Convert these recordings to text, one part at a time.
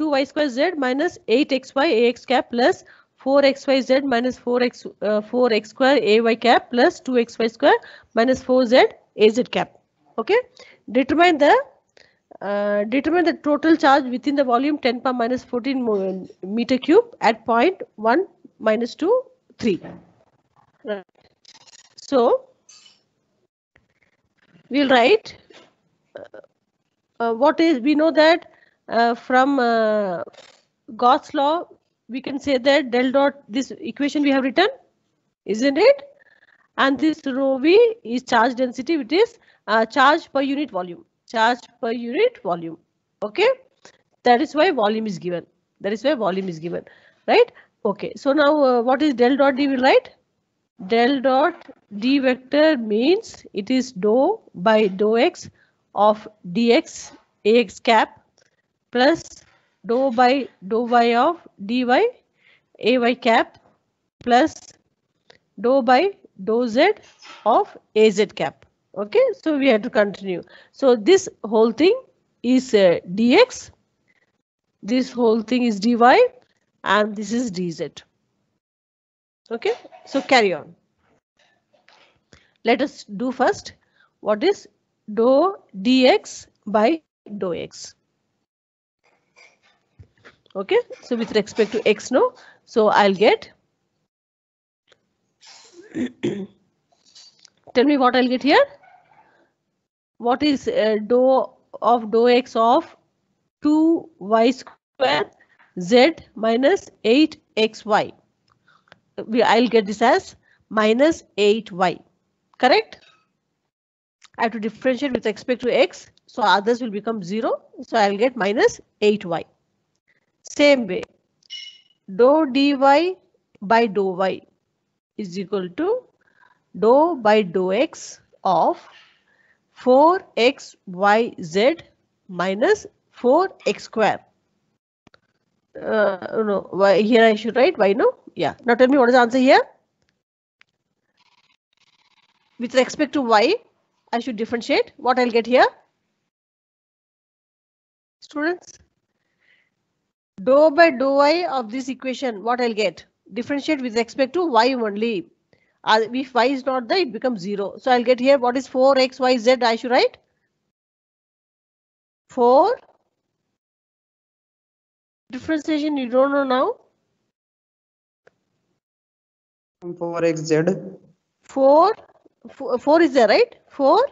2y square z minus 8xy ax cap plus 4xyz minus 4x square ay cap plus 2xy square minus 4z az cap. Okay. Determine the total charge within the volume 10 power minus 14 meter cube at point 1 minus 2 3. Right. So we'll write what is, we know that from Gauss law we can say that del dot, this equation we have written, isn't it? And this rho v is charge density, which is charge per unit volume. Charge per unit volume. Okay, that is why volume is given. That is why volume is given, right? Okay, so now what is del dot d? Will write del dot d vector means it is dou by dou x of dx ax cap plus dou by dou y of dy ay cap plus dou by dou z of az cap. Okay, so we have to continue. So this whole thing is dx, this whole thing is dy, and this is dz. Okay, so carry on. Let us do first what is dou dx by dou x. Okay, so with respect to x, no, so I'll get, tell me what I'll get here. What is dou of dou x of 2y square z minus 8xy? I'll get this as minus 8y. Correct? I have to differentiate with respect to x, so others will become 0. So I'll get minus 8y. Same way, dou dy by dou y is equal to dou by dou x of 4xyz minus 4x square. No, y, here I should write y, no? Yeah. Now tell me what is the answer here? With respect to y, I should differentiate. What I'll get here? Students? Dou by dou y of this equation, what I'll get? Differentiate with respect to y only. If y is not there, it becomes 0. So I'll get here, what is 4xyz I should write? 4. Differentiation you don't know now? 4xz. 4 is there, right? 4.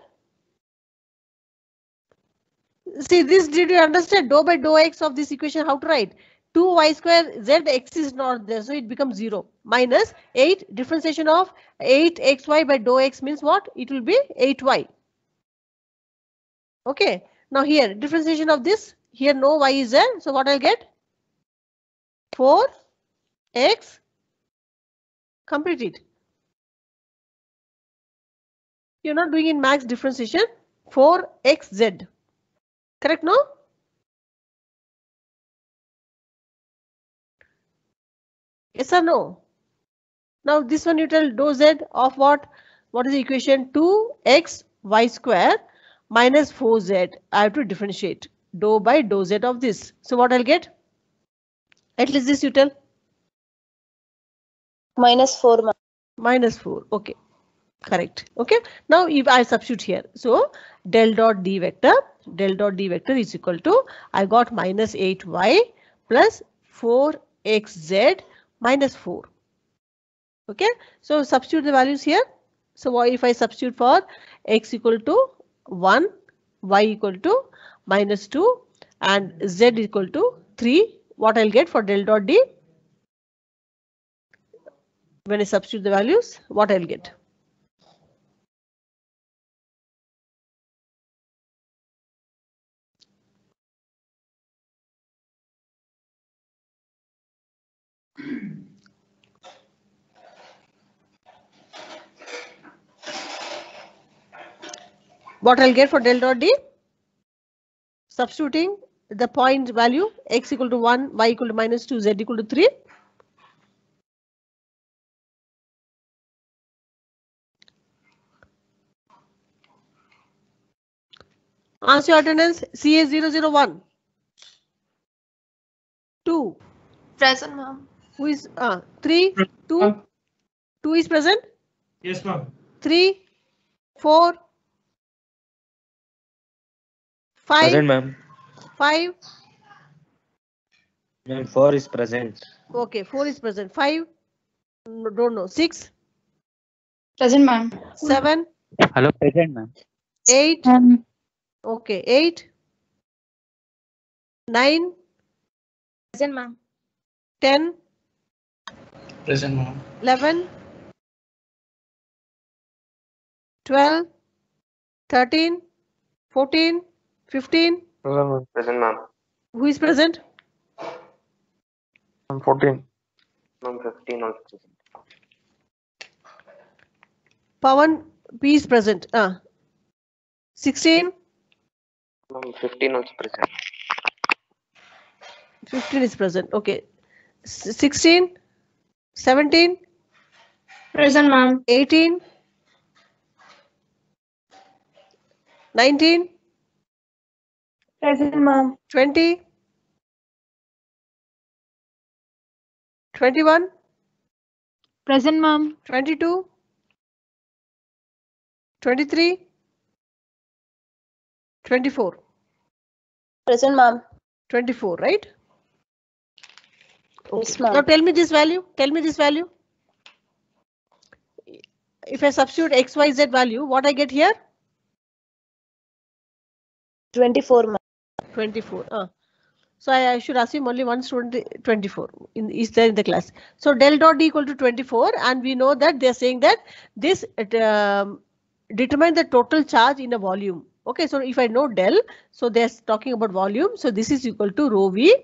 See this, did you understand? Dou by dou x of this equation, how to write? 2y square z, x is not there, so it becomes 0. Minus 8, differentiation of 8xy by dou x means what? It will be 8y. Okay, now here differentiation of this, here no y is there, so what I'll get? 4x, complete it. You're not doing in max differentiation, 4xz. Correct, no? Yes or no? Now this one you tell dou z of what? What is the equation? 2xy square minus 4z. I have to differentiate dou by dou z of this. So what I'll get? At least this you tell. Minus 4. Minus 4. Okay. Correct. Okay. Now if I substitute here, so del dot d vector is equal to, I got minus 8y plus 4xz minus 4. Okay. So substitute the values here. So if I substitute for x equal to 1, y equal to minus 2 and z equal to 3, what I'll get for del dot d? When I substitute the values, what I'll get? What I'll get for del dot d? Substituting the point value, x equal to 1, y equal to minus 2, z equal to 3. Answer your attendance, CA001. 2. Present, ma'am. Who is 3, 2? 2 is present? Yes, ma'am. 3, 4, 5. Present, ma'am. 5. Ma'am, 4 is present. Okay, 4 is present. 5. No, don't know. 6. Present, ma'am. 7. Hello, present, ma'am. 8. Okay, 8. 9. Present, ma'am. 10. Present, ma'am. 11. 12. 13. 14. 15. Present, ma'am. Who is present? 14. Ma'am, 15 also present. Pawan P is present. 16. Ma'am, 15 also present. 15 is present. Okay. 16. 17. Present, ma'am. 18. 19. Present, ma'am. 20. 21. Present, ma'am. 22. 23. 24. Present, ma'am. 24, right? Okay. Yes, ma'am. Now tell me this value. Tell me this value. If I substitute x, y, z value, what I get here? 24, ma'am. 24. So I should assume only one student 24 is there in the class. So del dot D equal to 24, and we know that they're saying that this determine the total charge in a volume. Okay, so if I know del, so they're talking about volume. So this is equal to rho V,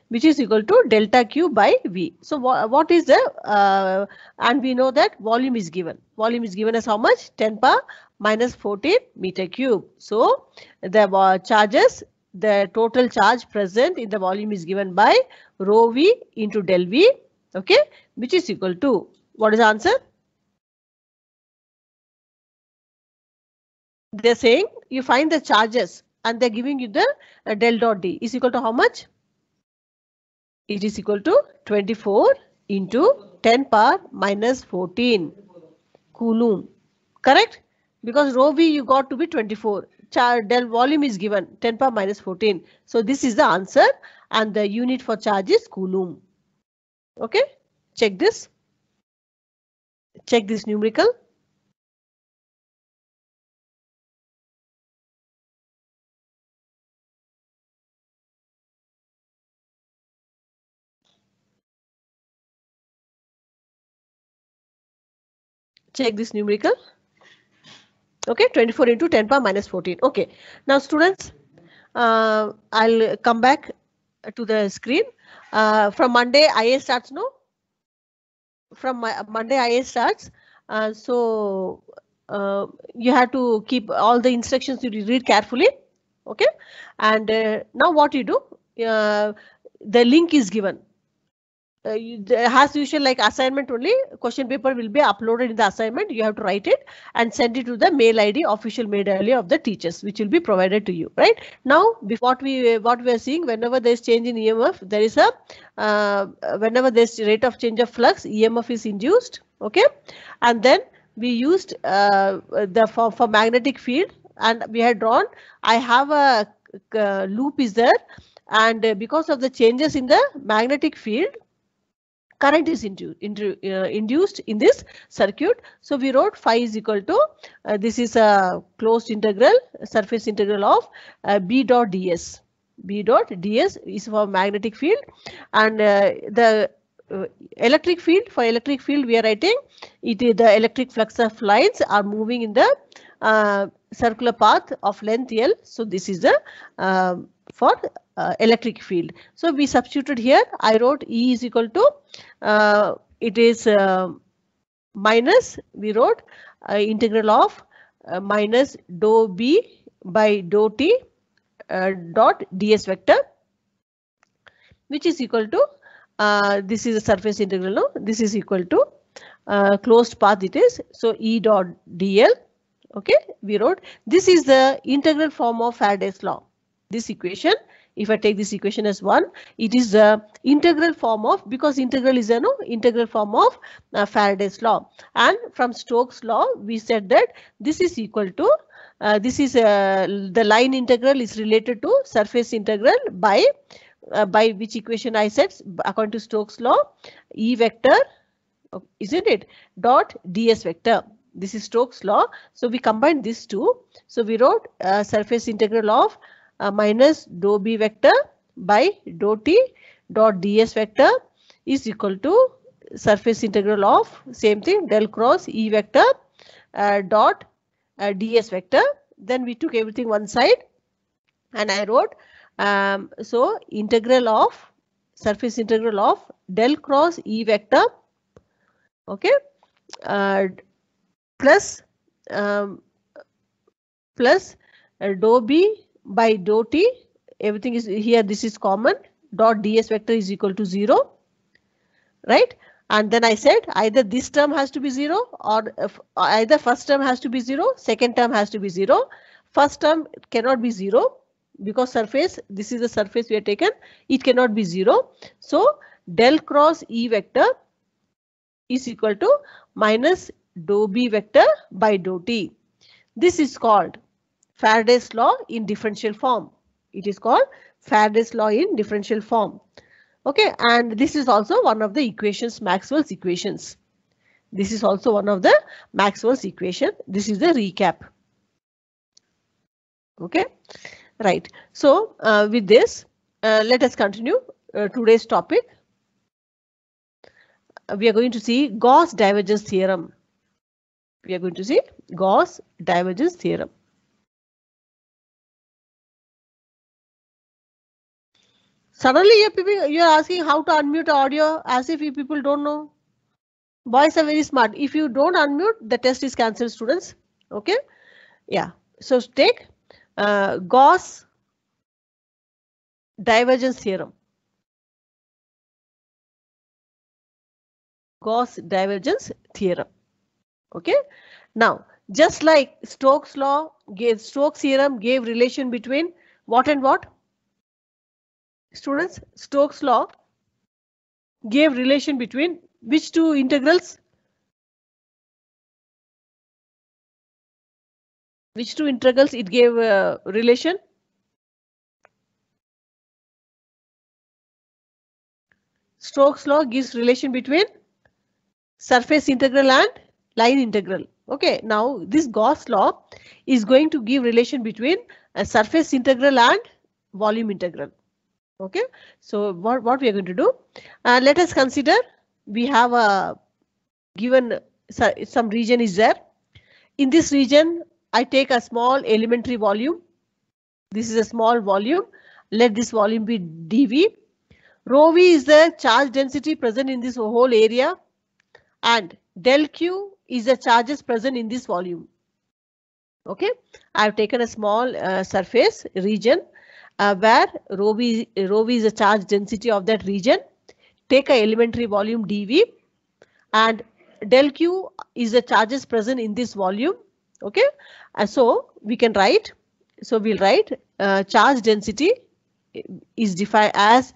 which is equal to delta Q by V. So what is the, and we know that volume is given. Volume is given as how much? 10 power minus 14 meter cube. So the charges, the total charge present in the volume is given by rho V into del V, okay, which is equal to, what is the answer? They're saying you find the charges and they're giving you the del dot D is equal to how much? It is equal to 24 into 10 power minus 14 coulomb, correct? Because rho V you got to be 24. Del volume is given 10 power minus 14. So this is the answer, and the unit for charge is coulomb. Okay, check this. Check this numerical. Check this numerical. Okay, 24 into 10 power minus 14. Okay, now students, I'll come back to the screen. From Monday, IA starts, no? From Monday, IA starts. So you have to keep all the instructions, you read carefully. Okay, and now what you do, the link is given. As usual, like assignment only, question paper will be uploaded in the assignment. You have to write it and send it to the mail ID, official mail ID of the teachers, which will be provided to you. Right now, what we are seeing, whenever there is change in EMF, there is a whenever there is rate of change of flux, EMF is induced. Okay, and then we used for magnetic field, and we had drawn. I have a loop is there, and because of the changes in the magnetic field, current is induced in this circuit. So we wrote phi is equal to, this is a closed integral, surface integral of B dot ds. B dot ds is for magnetic field, and the electric field, for electric field we are writing it is the electric flux of lines are moving in the circular path of length L. So this is the for electric field. So we substituted here. I wrote E is equal to it is minus, we wrote integral of minus dou B by dou T dot ds vector, which is equal to this is a surface integral, no? This is equal to closed path it is. So E dot dl. Okay, we wrote this is the integral form of Faraday's law. This equation if I take this equation as 1, it is the integral form of, because integral is a integral form of Faraday's law. And from Stokes' law, we said that this is equal to, the line integral is related to surface integral by which equation I said, according to Stokes' law, E vector, isn't it, dot ds vector. This is Stokes' law. So we combined these two. So we wrote surface integral of minus dou b vector by dou t dot ds vector is equal to surface integral of same thing, del cross E vector dot ds vector. Then we took everything one side and I wrote so integral of surface integral of del cross E vector, okay, plus dou b by dou t, everything is here, this is common, dot ds vector is equal to 0, right? And then I said either this term has to be 0 or either first term has to be 0, second term has to be 0. First term cannot be 0 because surface, this is the surface we have taken, it cannot be 0. So del cross E vector is equal to minus dou b vector by dou t. This is called Faraday's law in differential form. It is called Faraday's law in differential form. Okay, and this is also one of the equations, Maxwell's equations. This is also one of the Maxwell's equation. This is the recap. Okay, right. So with this, let us continue today's topic. We are going to see Gauss divergence theorem. We are going to see Gauss divergence theorem. Suddenly you are asking how to unmute audio as if you people don't know. Boys are very smart. If you don't unmute, the test is cancelled, students. Okay. Yeah. So take Gauss divergence theorem. Gauss divergence theorem. Okay. Now, just like Stokes' law gave, Stokes' theorem gave relation between what and what? Students, Stokes' law gave relation between which two integrals? Which two integrals it gave relation? Stokes' law gives relation between surface integral and line integral. Okay, now this Gauss law is going to give relation between a surface integral and volume integral. Okay, so what we are going to do? Let us consider we have a given some region is there. In this region, I take a small elementary volume. This is a small volume. Let this volume be dV. Rho v is the charge density present in this whole area, and del q is the charges present in this volume. Okay, I have taken a small surface region where rho v is the charge density of that region. Take a elementary volume dV, and del q is the charges present in this volume. Okay, and so we can write. So we'll write charge density is defined as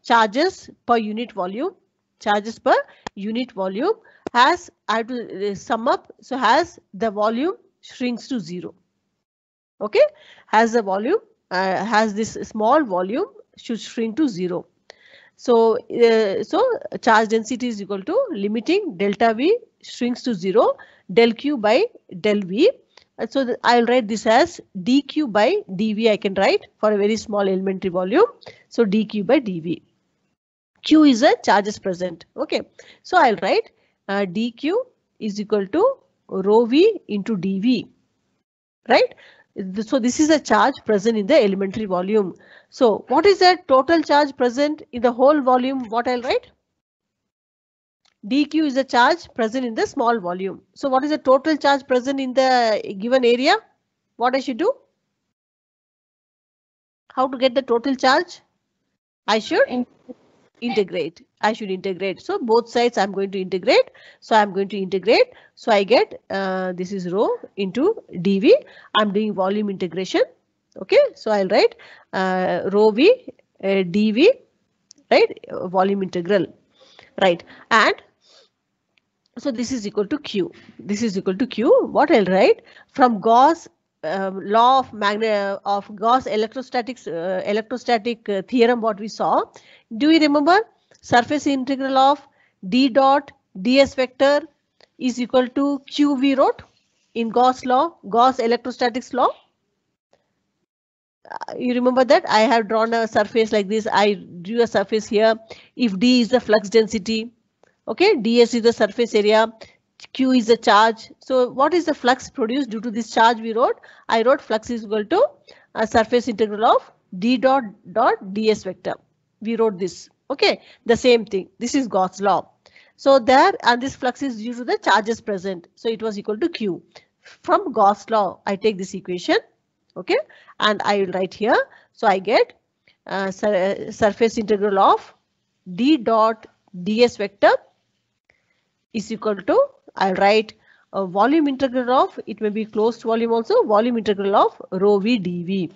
charges per unit volume. Charges per unit volume has, I have to sum up. So has the volume shrinks to 0. Okay, has the volume has this small volume should shrink to 0. So charge density is equal to limiting delta V shrinks to 0, del Q by del V. And so I'll write this as dQ by dV. I can write for a very small elementary volume. So dQ by dV. Q is a charges present. Okay, so I'll write dQ is equal to rho V into dV. Right. So this is a charge present in the elementary volume. So what is the total charge present in the whole volume? What I'll write? dQ is the charge present in the small volume. So what is the total charge present in the given area? What I should do? How to get the total charge? I should integrate. I should integrate. So both sides I'm going to integrate. So I'm going to integrate. So I get this is rho into dV. I'm doing volume integration. Okay, so I'll write rho v dv, right, volume integral, right, and so this is equal to q. This is equal to q. What I'll write from Gauss law of Gauss electrostatic theorem, what we saw. Do you remember? Surface integral of d dot ds vector is equal to q we wrote in Gauss law, Gauss electrostatics law. You remember that I have drawn a surface like this. I drew a surface here. If d is the flux density, okay, ds is the surface area, q is the charge. So what is the flux produced due to this charge we wrote? I wrote flux is equal to a surface integral of d dot ds vector. We wrote this. Okay, the same thing. This is Gauss law. So there, and this flux is due to the charges present. So it was equal to q. From Gauss law, I take this equation. Okay, and I will write here. So I get surface integral of d dot ds vector is equal to, I'll write a volume integral of, it may be closed volume also, volume integral of rho v dv.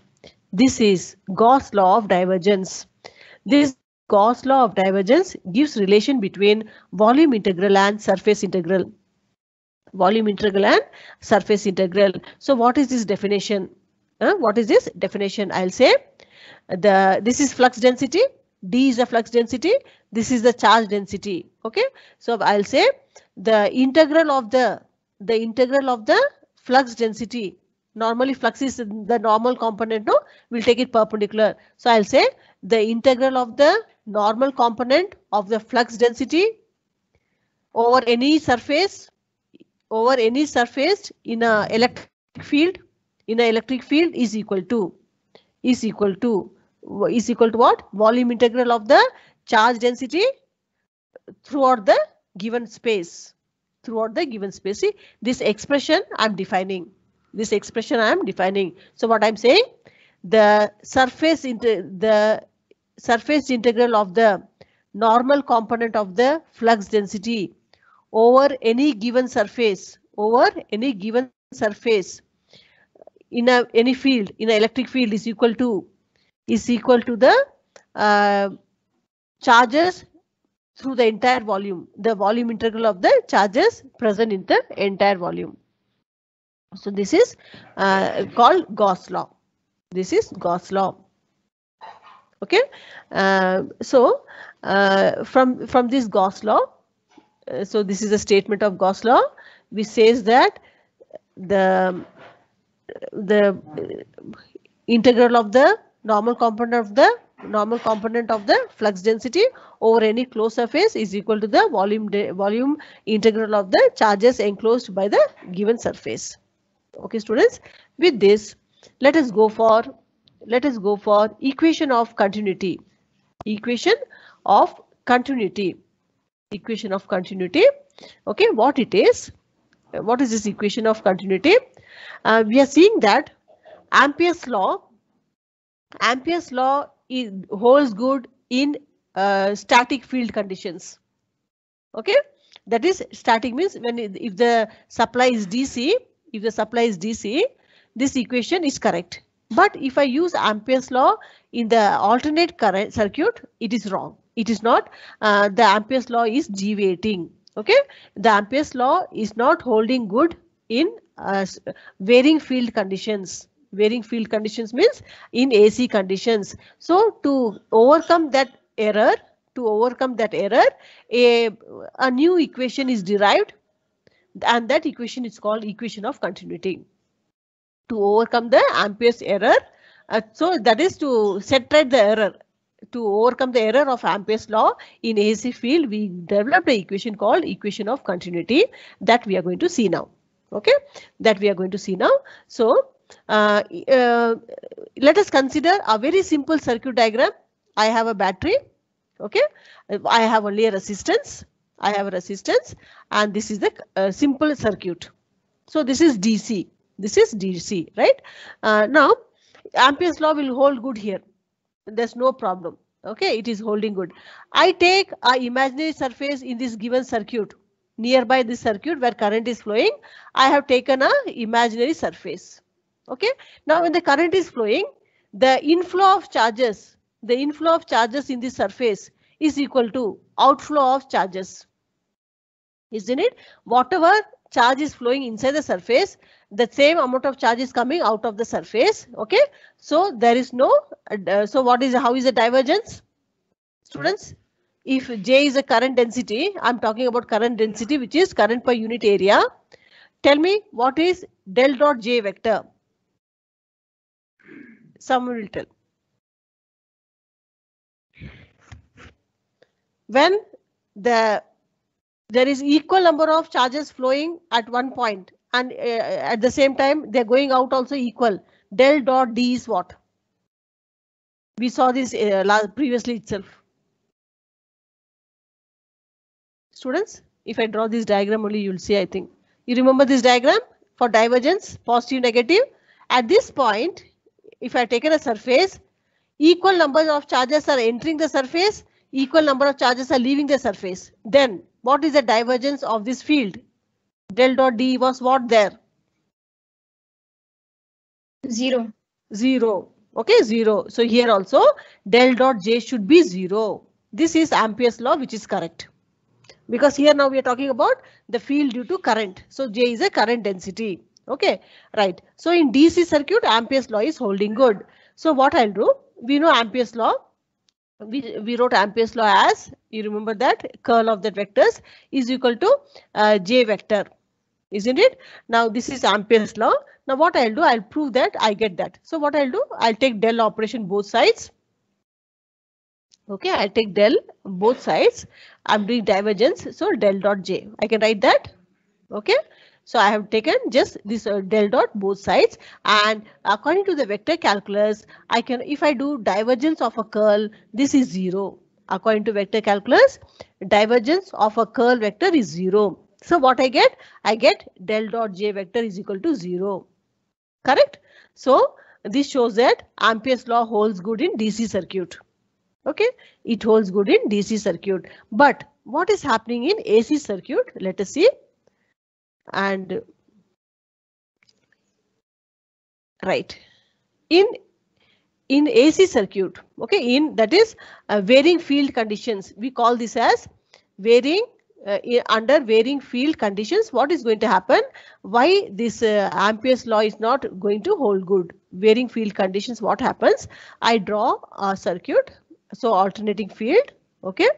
This is Gauss law of divergence. This Gauss law of divergence gives relation between volume integral and surface integral. Volume integral and surface integral. So what is this definition? What is this definition? I'll say this is flux density. D is the flux density. This is the charge density. Okay. So I'll say the integral of the flux density. Normally flux is the normal component. No, we'll take it perpendicular. So I'll say the integral of the normal component of the flux density over any surface in a electric field. In an electric field is equal to what? Volume integral of the charge density throughout the given space. See, this expression I'm defining. So what I'm saying, the surface integral of the normal component of the flux density over any given surface in any field, in an electric field is equal to the charges through the entire volume, the volume integral of the charges present in the entire volume. So this is called Gauss law. This is Gauss law. Okay. So from this Gauss law, so this is a statement of Gauss law, which says that the integral of the normal component of the flux density over any closed surface is equal to the volume integral of the charges enclosed by the given surface. Okay, students, with this, let us go for equation of continuity. Okay, what it is? What is this equation of continuity? We are seeing that Ampere's law holds good in static field conditions. Okay, that is, static means if the supply is DC, this equation is correct. But if I use Ampere's law in the alternate current circuit, it is wrong. It is not. The Ampere's law is deviating. Okay, the Ampere's law is not holding good in varying field conditions. Varying field conditions means in AC conditions. So to overcome that error, a new equation is derived, and that equation is called equation of continuity. To overcome the Ampere's error, so that is to set right the error. To overcome the error of Ampere's law in AC field, we developed an equation called equation of continuity that we are going to see now. Okay, that we are going to see now. So let us consider a very simple circuit diagram. I have a battery. Okay, I have only a resistance. And this is the simple circuit. So this is DC. Right? Now Ampere's law will hold good here. There's no problem. Okay, it is holding good. I take an imaginary surface in this given circuit. Nearby this circuit where current is flowing, I have taken an imaginary surface. Okay. Now when the current is flowing, the inflow of charges in the surface is equal to outflow of charges. Isn't it? Whatever charge is flowing inside the surface, the same amount of charge is coming out of the surface. Okay. So there is no, so how is the divergence? Students, if J is a current density, I'm talking about current density, which is current per unit area. Tell me what is del dot J vector? Someone will tell. When there is equal number of charges flowing at one point and at the same time they're going out also equal, del dot D is what? We saw this previously itself. Students, if I draw this diagram only, you'll see, I think. You remember this diagram for divergence, positive, negative. At this point, if I taken a surface, equal number of charges are entering the surface, equal number of charges are leaving the surface. Then what is the divergence of this field? Del dot D was what there? 0. 0. Okay, 0. So here also del dot J should be 0. This is Ampere's law, which is correct. Because here now we are talking about the field due to current. So J is a current density. Okay, right. So in DC circuit, Ampere's law is holding good. So what I'll do, we know Ampere's law. We wrote Ampere's law as, you remember that curl of that vectors is equal to J vector. Isn't it? Now this is Ampere's law. Now what I'll do, I'll prove that I get that. So what I'll do, I'll take del operation both sides. Okay, I'll take del both sides. I'm doing divergence. So del dot J. I can write that. Okay. So I have taken just this del dot both sides, and according to the vector calculus, I can, if I do divergence of a curl, this is 0. According to vector calculus, divergence of a curl vector is 0. So what I get del dot J vector is equal to 0. Correct? So this shows that Ampere's law holds good in DC circuit. Okay, it holds good in DC circuit. But what is happening in AC circuit? Let us see. And right, in AC circuit, okay, in that is varying field conditions, we call this as varying under varying field conditions. What is going to happen? Why this Ampere's law is not going to hold good? Varying field conditions, what happens? I draw a circuit, so alternating field, okay,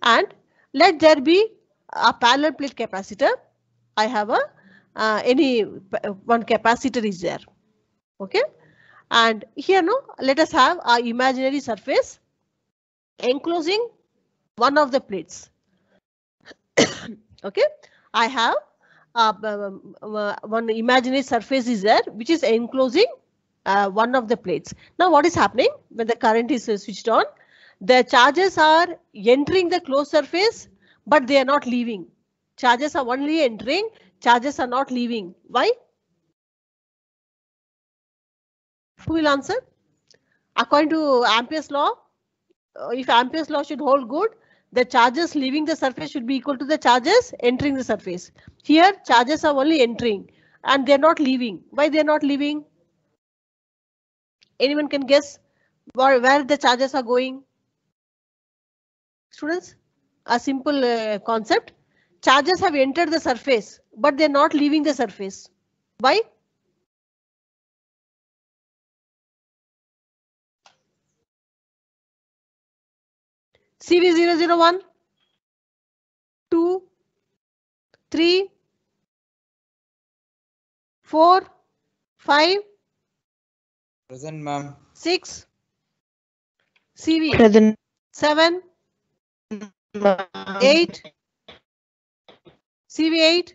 and let there be a parallel plate capacitor. I have a any one capacitor is there, okay, and here no, let us have our imaginary surface enclosing one of the plates. Okay, I have one imaginary surface is there which is enclosing one of the plates. Now what is happening when the current is switched on? The charges are entering the closed surface, but they are not leaving. Charges are only entering, charges are not leaving. Why? Who will answer? According to Ampere's law, if Ampere's law should hold good, the charges leaving the surface should be equal to the charges entering the surface. Here charges are only entering and they're not leaving. Why they're not leaving? Anyone can guess where the charges are going? Students, a simple concept. Charges have entered the surface, but they're not leaving the surface. Why? CV001, 2, 3, 4, 5. Present, ma'am. 6. CV. Present. 7. 8. CV8.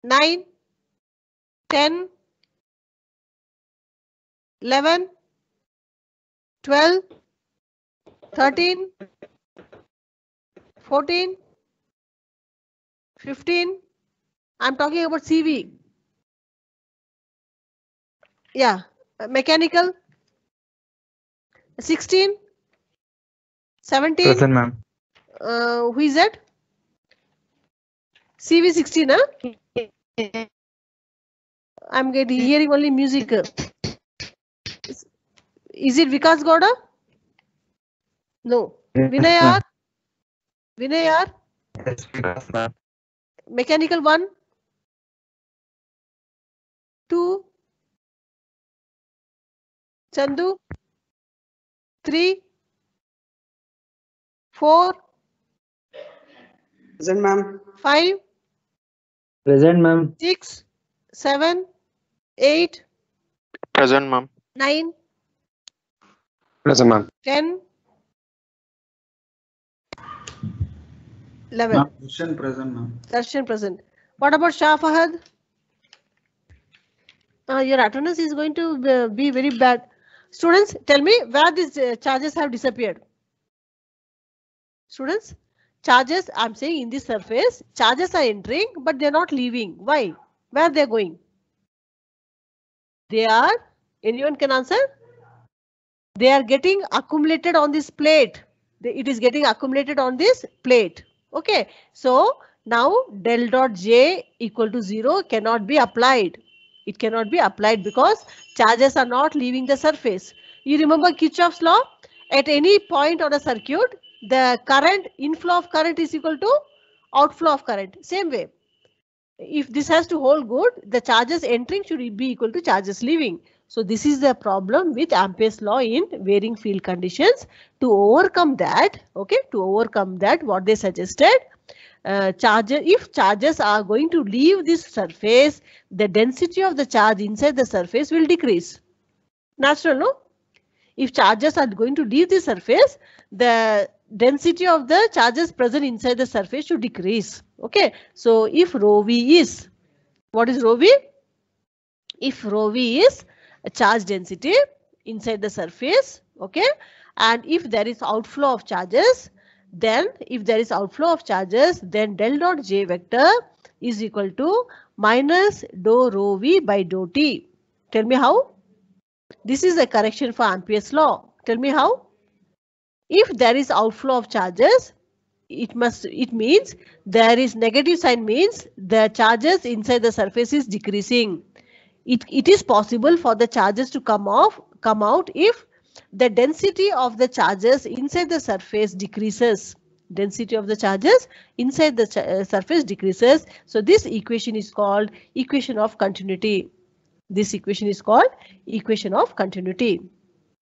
9. 10. 11. 12. 13. 14. 15. I'm talking about CV. Yeah, mechanical. 16. 17. Present, ma'am. Who is that? CV16, huh? I'm hearing only music. Is it Vikas Gowda? No. Vinay R? Vinay R? Yes, Vikas ma'am. Mechanical 1, 2, Chandu, 3, 4, Present, ma'am. 5, Present, ma'am. 6, 7, 8, Present ma'am. 9, Present ma'am. 10, 11. Darshan present, ma'am. Darshan present. What about Shah Fahad? Your attendance is going to be very bad. Students, tell me where these charges have disappeared. Students, charges, I'm saying in this surface, charges are entering, but they're not leaving. Why? Where they're going? They are, anyone can answer? They are getting accumulated on this plate. It is getting accumulated on this plate. Okay, so now del dot J equal to 0 cannot be applied. It cannot be applied because charges are not leaving the surface. You remember Kirchhoff's law? At any point on a circuit, the current, inflow of current is equal to outflow of current. Same way. If this has to hold good, the charges entering should be equal to charges leaving. So this is the problem with Ampere's law in varying field conditions. To overcome that, okay, to overcome that, what they suggested, if charges are going to leave this surface, the density of the charge inside the surface will decrease. Natural, no? If charges are going to leave the surface, the density of the charges present inside the surface should decrease. Okay, so if rho v is, what is rho v? If rho v is a charge density inside the surface, okay, and if there is outflow of charges, then if there is outflow of charges, then del dot J vector is equal to minus dou rho v by dou t. Tell me how? This is a correction for Ampere's law. Tell me how? If there is outflow of charges, it means there is negative sign, means the charges inside the surface is decreasing. It is possible for the charges to come out if the density of the charges inside the surface decreases. Density of the charges inside the surface decreases. So this equation is called equation of continuity. This equation is called equation of continuity.